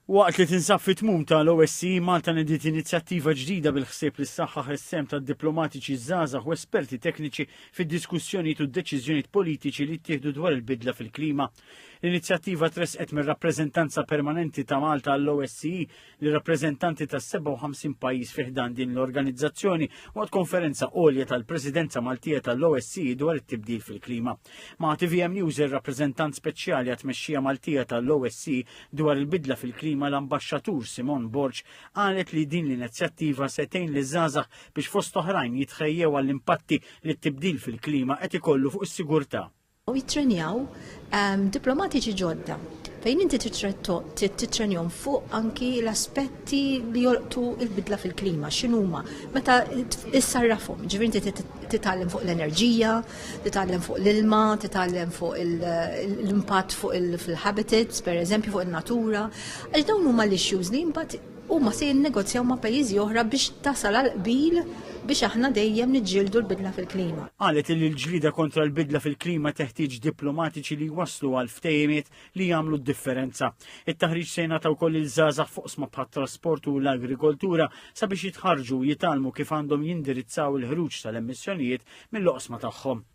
Waqt li tinsab fit-tmum tal-OSCE, Malta nediet inizjattiva ġdida bil-ħsieb li ssaħħaħ is-sem tad-diplomatiċi żgħażagħ u esperti tekniċi fid-diskussjonijiet u d-deċiżjonijiet politiċi li ttieħdu dwar il-bidla fil-klima. L-inizjattiva tresqet mir-rappreżentanza permanenti ta' Malta għall-OSCE li rappreżentanti ta' 57 pajjiż fih dan din l-organizzazzjoni waqt konferenza għolja tal-Presidenza Maltija tal-OSCE dwar it-tibdil fil-klima. Ma' TVM News ir-rappreżentant speċjali għat-tmexxija Maltija tal-OSCE dwar il-bidla fil-klima l-ambasċatur Simon Borġ qalet li din l-inizjattiva se tgħin liż-żgħażagħ biex fost oħrajn jitħejjew għall-impatti li t-tibdil fil-klima qed ikollu fuq is-sigurtà. Jitrenjaw diplomatiċi ġodda fejn inti titrenjom fuq anki l-aspetti li jolqtu il-bidla fil-klima, x'inhuma, meta issarrafhom, ġifieri inti titgħallem fuq l-enerġija, titgħallem fuq l-ilma, titgħallem fuq l-impatt fuq il-habitats, pereżempju fuq in-natura, għax dawn huma l-issues li mbagħad huma se jinnegozjaw ma' pajjiżi oħra biex tasal għal qbil biex aħna dejjem niġġieldu l-bidla fil-klima. Qalet li l-ġlida kontra l-bidla fil-klima teħtieġ diplomatiċi li waslu għal ftehimiet li jagħmlu d-differenza. It-taħriġ se jingħata wkoll il-żgħażagħ fuq sma bħat-trasport u l-agrikoltura sabiex jitħarġu jitalmu kif għandhom jindirizzaw il-ħruġ tal-emissjonijiet mill-oqsma tagħhom.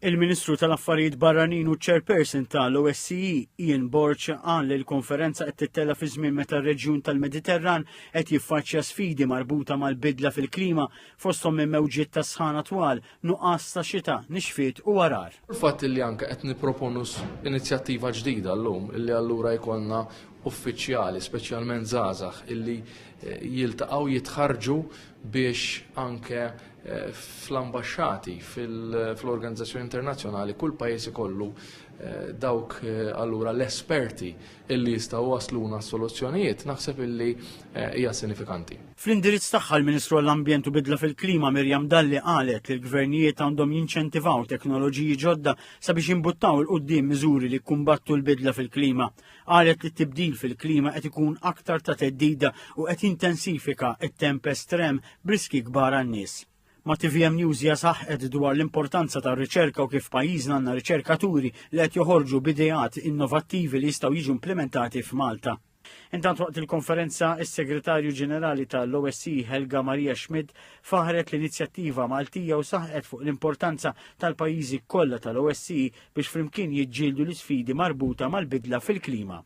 Il-Ministru tal-Affarijiet Barranin u Chairperson tal-OSCE Ian Borch qal li l-konferenza qed tittella fi żmien meta r-reġjun tal-Mediterran qed jiffaċċja sfidi marbuta mal-bidla fil-klima fosthom minn mewġiet ta' sħana twal, nuqqas ta' xita, nixfiet u għarar. Il-fatt li anke qed nipproponu inizjattiva ġdida llum illi allura jkollna uffiċjali, speċjalment żgħażagħ illi jiltaqgħu jitħarġu biex anke fl-ambasċati fl-organizzazzjoni internazzjonali kull pajjiż ikollu dawk allura l-esperti illi jistgħu wasluna soluzzjonijiet naħseb illi hija sinifikanti. Fl-indirizz tagħha l-Ministru għall-Ambjent u Bidla fil-Klima Mirjam Dalli qalet li l-gvernijiet għandhom jinċentivaw teknoloġiji ġodda sabiex imbuttaw il qudiem miżuri li jkumbattu l-bidla fil-klima. Qalet li t-tibdil fil-klima qed ikun aktar ta' teddida u qed intensifika t-temp estrem b'riski kbar għan-nies. Ma' TVM News saħqet dwar l-importanza ta' riċerka u kif pajjiżna għandna riċerkaturi li qed joħorġu b'idejat innovattivi li jistgħu jiġu implementati f'Malta. Intant waqt il-konferenza is-Segretarju Ġenerali tal-OSCE Helga Maria Schmid faħret l-inizjattiva Maltija u saħqet fuq l-importanza tal-pajjiżi kollha tal-OSCE biex flimkien jiġġieldu l-isfidi marbuta mal-bidla fil-klima.